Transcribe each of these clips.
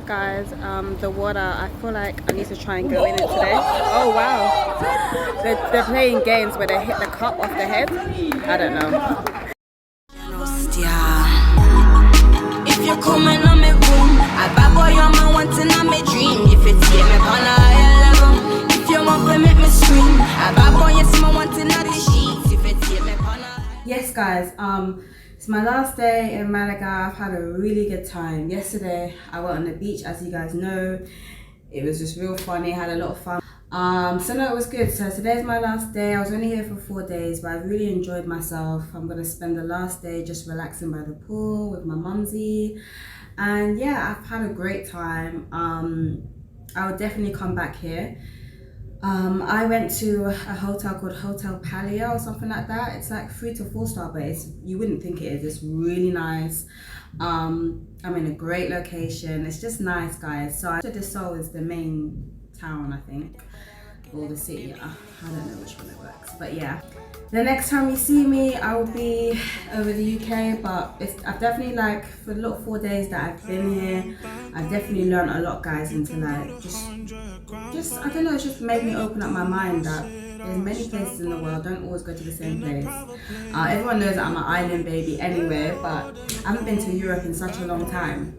Guys, the water, I feel like I need to try and go in it today. Oh wow, they're playing games where they hit the cup off the head. I don't know. If you're coming on my room, I bad boy on my wanting on my dream. If it's me on a higher level, if you want to make me scream, I bad boy yes my wanting on the sheets. If it's me on a... Yes guys, it's my last day in Malaga. I've had a really good time. Yesterday I went on the beach, as you guys know. It was just real funny, had a lot of fun. So no, it was good. So today's my last day. I was only here for 4 days, but I really enjoyed myself. I'm gonna spend the last day just relaxing by the pool with my mumsy. And yeah, I've had a great time. I would definitely come back here. I went to a hotel called Hotel Palia or something like that. It's like 3 to 4 star, but you wouldn't think it is. It's really nice. I'm in a great location. It's just nice, guys. So de Sol is the main town, I think, or the city. I don't know which one it works, but yeah. The next time you see me, I will be over the UK, but I've definitely, like, for the little 4 days that I've been here, I've definitely learned a lot, guys, into like just I don't know, it's just made me open up my mind that there's many places in the world. Don't always go to the same place. Everyone knows that I'm an island baby anyway, but I haven't been to Europe in such a long time.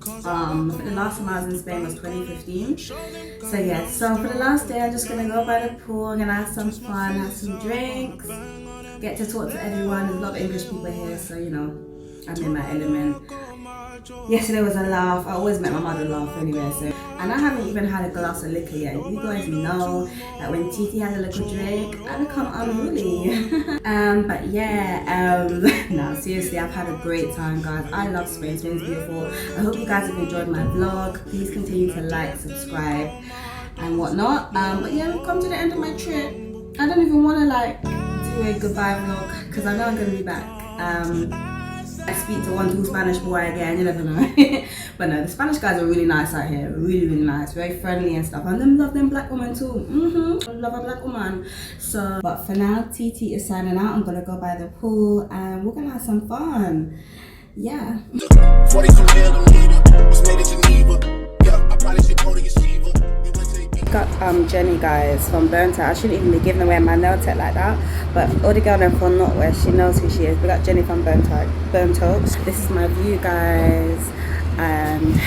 The last time I was in Spain was 2015. So yeah, so for the last day I'm just gonna go by the pool. I'm gonna have some fun, have some drinks, get to talk to everyone. There's a lot of English people here, so you know, I'm in my element. Yesterday was a laugh. I always make my mother laugh anyway, so. And I haven't even had a glass of liquor yet. You guys know that when Titi has a little drink, I become unruly. But yeah, no, seriously, I've had a great time, guys. I love Spain. Spain's beautiful. I hope you guys have enjoyed my vlog. Please continue to like, subscribe, and whatnot. But yeah, we've come to the end of my trip. I don't even want to like do a goodbye vlog because I know I'm gonna be back. I speak to one Spanish boy again, you never know. But no, the Spanish guys are really nice out here, really nice, very friendly and stuff. And them love them black women too. I love a black woman. So, but for now, TT is signing out. I'm gonna go by the pool and we're gonna have some fun. Yeah. Got Jenny, guys, from Burnt Out. I shouldn't even be giving away my nail tech like that, but all the girls from Northwest, she knows who she is. We got Jenny from Burnt Out. This is my view, guys, and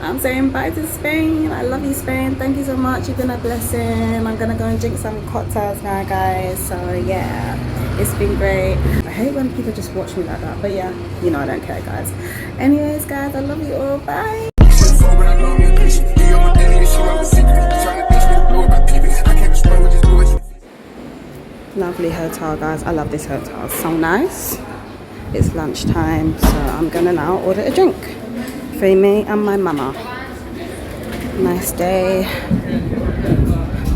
I'm saying bye to Spain. I love you, Spain. Thank you so much. You've been a blessing. I'm gonna go and drink some cocktails now, guys. So yeah, it's been great. I hate when people just watch me like that, but yeah, you know I don't care, guys. Anyways, guys, I love you all. Bye. Lovely hotel, guys. I love this hotel. It's so nice. It's lunchtime, so I'm gonna now order a drink for me and my mama. Nice day,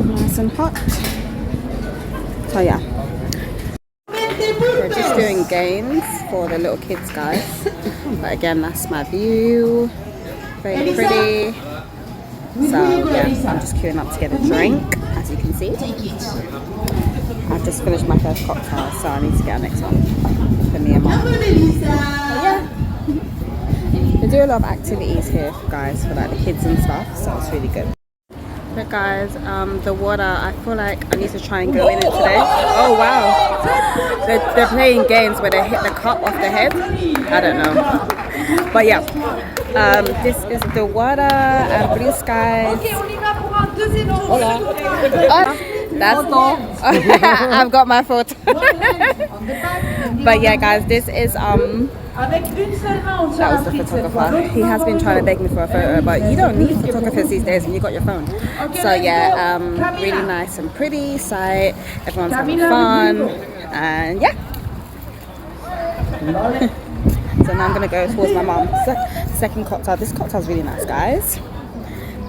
nice and hot. So yeah, we're just doing games for the little kids, guys. But again, that's my view. Very pretty. So yeah, I'm just queuing up to get a drink, as you can see. I've just finished my first cocktail, so I need to get a next one for me and mum. Yeah, they do a lot of activities here, guys, for like the kids and stuff, so it's really good. But guys, the water, I feel like I need to try and go in it today. Oh wow, they're playing games where they hit the cup off the head. I don't know, but yeah, this is the water and blue skies. Hola. That's I've got my photo. But yeah, guys, this is that was the photographer. He has been trying to beg me for a photo, but you don't need photographers these days when you got your phone. So yeah, really nice and pretty sight. Everyone's having fun, and yeah. So now I'm gonna go towards my mum. Second cocktail. This cocktail's really nice, guys.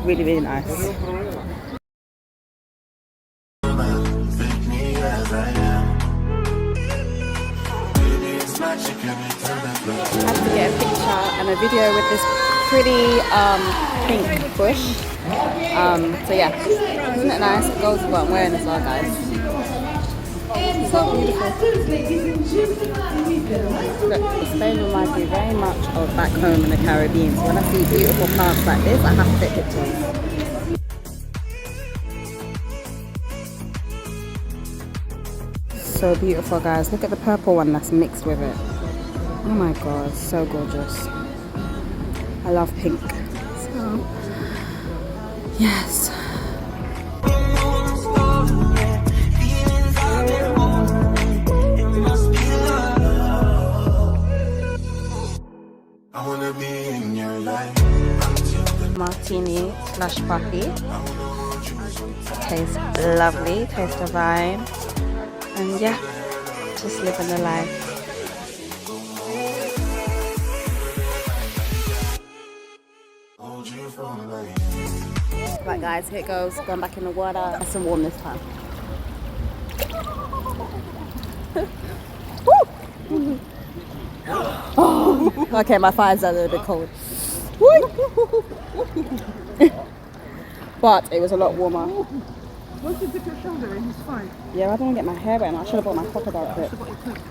Really nice. I have to get a picture and a video with this pretty pink bush. So yeah, isn't it nice? It goes with what I'm wearing as well, guys. So beautiful. Look, Spain reminds me very much of back home in the Caribbean. So when I see beautiful plants like this, I have to take pictures. So beautiful, guys. Look at the purple one that's mixed with it. Oh my god, so gorgeous. I love pink. So, yes. Martini slash puppy. Tastes lovely, tastes divine. And yeah, just living the life. Right guys, here it goes, going back in the water. Nice and warm this time. Oh, okay, my thighs are a little bit cold. But it was a lot warmer. Once you dip your shoulder in, he's fine. Yeah, I don't want to get my hair wet, and I should have bought my crocodile clip.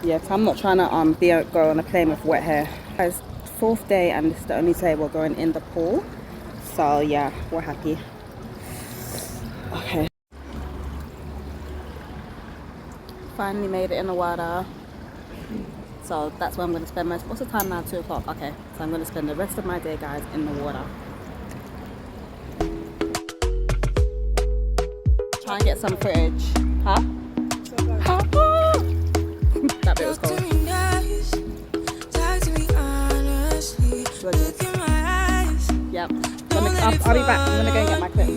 Yeah, so I'm not trying to go on a plane with wet hair. Guys, 4th day, and this is the only day we're going in the pool. So yeah, we're happy. Okay. Finally made it in the water. So that's where I'm going to spend most. What's the time now? 2 o'clock. Okay, so I'm going to spend the rest of my day, guys, in the water. Try and get some footage. Huh? That bit was cold. Yep. I'll be back. I'm going to go and get my clip.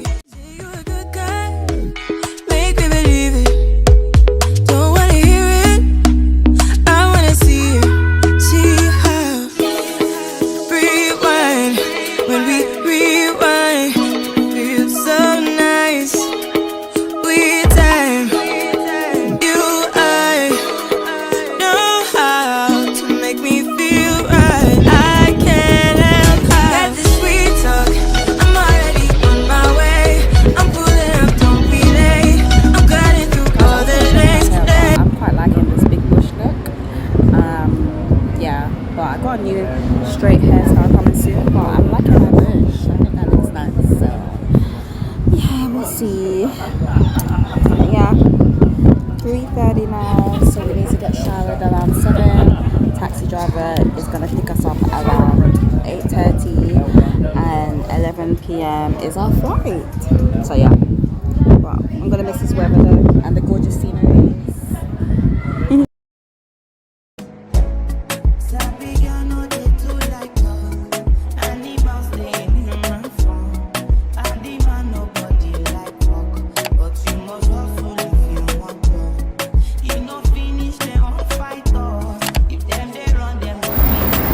Straight hairstyle coming soon, but I'm liking my bush. I think that looks nice. So yeah, we'll see. Yeah, 3:30 now, so we need to get showered around 7. Taxi driver is gonna pick us up around 8:30, and 11 p.m. is our flight. So yeah, but I'm gonna miss this weather though, and the gorgeous scenery.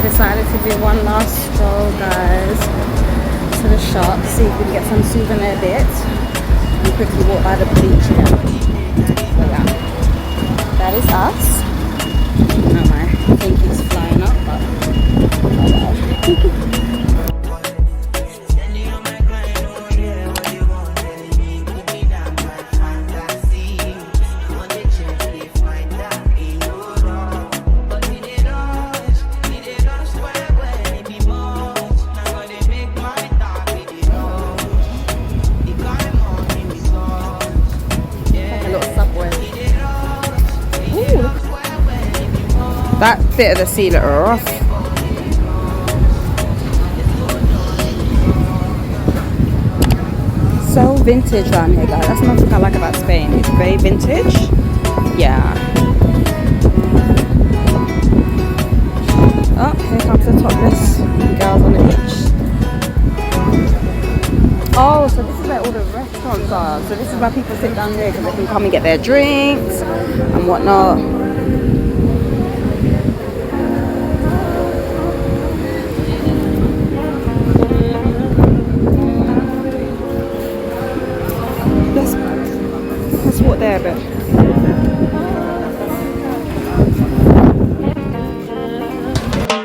Decided to do one last stroll, guys, to the shop, see if we can get some souvenir bits and quickly walk by the beach again. So yeah, that is us. Now my pinky's flying up, but oh well. That bit of the sea looked rough. So vintage around here, guys. That's another thing I like about Spain. It's very vintage. Yeah. Oh, here comes the topless girls on the beach. Oh, so this is where all the restaurants are. So this is where people sit down here because they can come and get their drinks and whatnot. Let's walk there a bit.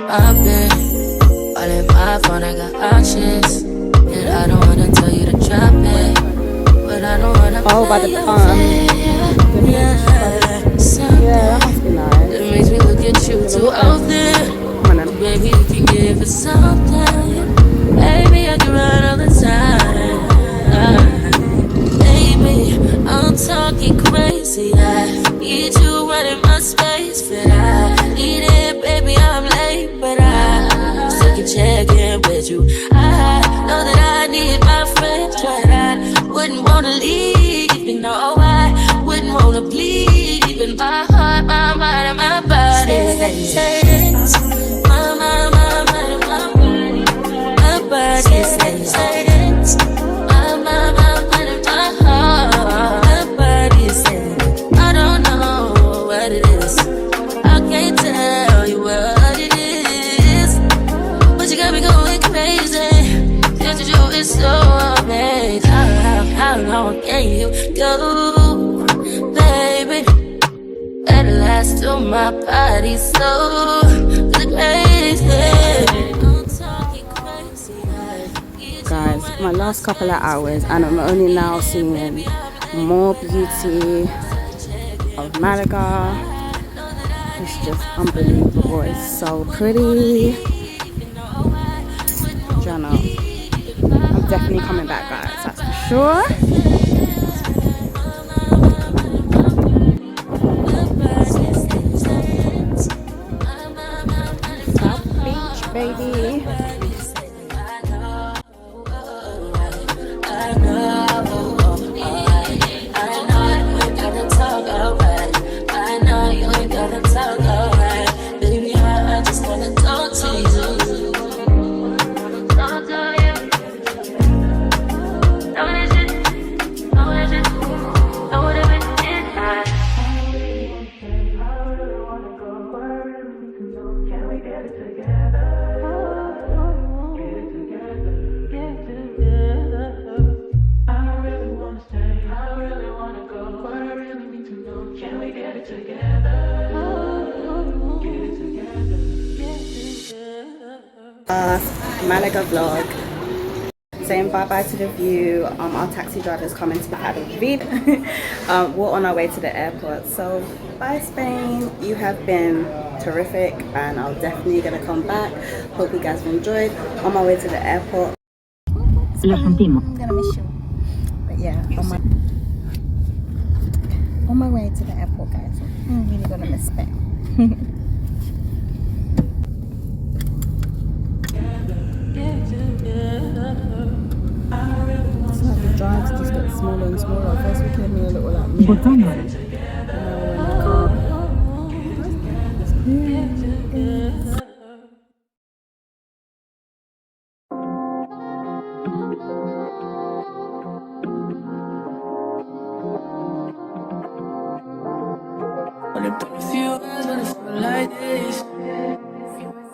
I've been all in my phone, I got options. And I don't wanna tell you to drop it, but I don't wanna. Oh, by the Yeah, that must be nice. It makes me look at you too often. Come on then. Baby, you can give it something. Baby, I can run all the time. Baby, I'm talking crazy. I need you running my space, but I need it, baby. I'm late, but I still can check in with you. I know that I need my friends, but I wouldn't wanna leave. You know, I wouldn't wanna bleed. Even my heart, my mind, and my body. My mind, my mind, and my body. My body says my mind, and my heart. My body says I don't know what it is. I can't tell you what it is, but you got me going crazy. Just to do is so amazing. How long can you go, baby? At last, till my body's so crazy. I'm talking crazy. Guys, my last couple of hours, and I'm only now seeing more beauty of Malaga. It's just unbelievable. It's so pretty. Jana, I'm definitely coming back, guys, that's for sure. South Beach, baby. Malaga vlog, saying bye bye to the view. Our taxi driver's coming to pick the vid. We're on our way to the airport, so bye Spain, you have been terrific and I'm definitely gonna come back. Hope you guys have enjoyed. On my way to the airport. I'm gonna miss you, but yeah, on my way to the airport, guys. I'm really gonna miss Spain. So the drives just get smaller and smaller. First we came in a little like me. Only put a few hours, but it feel like this.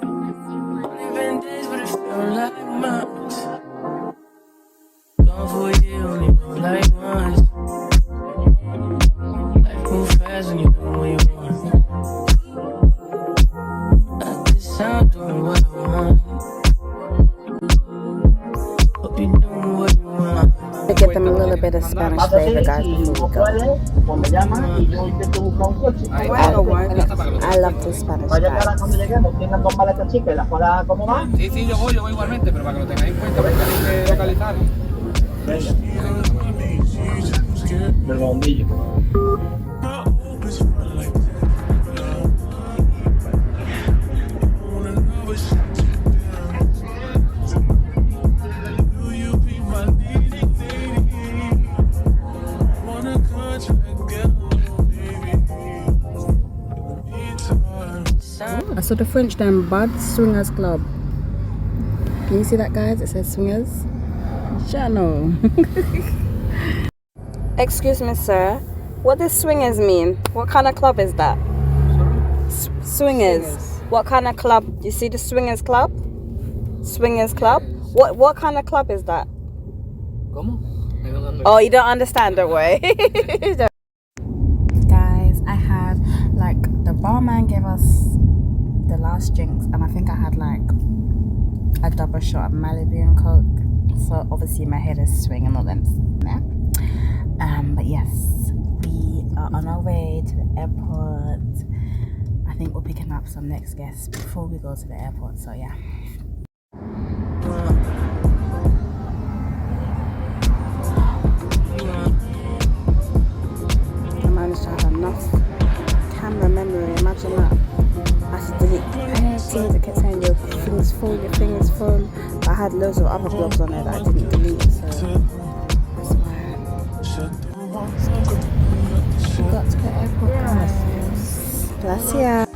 Only been days, but it feel like months. Gone for a year, only know like once. Life move fast when you do what you want. At this time, doing what I want. Hope you doing what you want. To get them a little bit of Spanish flavor, guys, before we go. I love the Spanish guys. Sí, sí, yo voy igualmente, pero para que lo tengáis en cuenta, porque tenéis que localizar. Del bombillo. I saw the French name, Bud Swingers Club. Can you see that, guys? It says Swingers. Channel. Excuse me, sir. What does Swingers mean? What kind of club is that? Swingers. What kind of club? You see the Swingers Club? Swingers Club? What kind of club is that? ¿Cómo? Oh, you don't understand, don't worry. Guys, I had, like, the barman gave us the last drinks, and I think I had, like, a double shot of Malibu and Coke. So, obviously, my head is swinging all them. Yeah? But yes, we are on our way to the airport. I think we're picking up some next guests before we go to the airport, so yeah. I managed to have enough camera memory, imagine that. I had to delete things that kept saying your thing's full, your thing is full. But I had loads of other blogs on there that I didn't delete, so that's why. We got to the airport, guys. Gracias.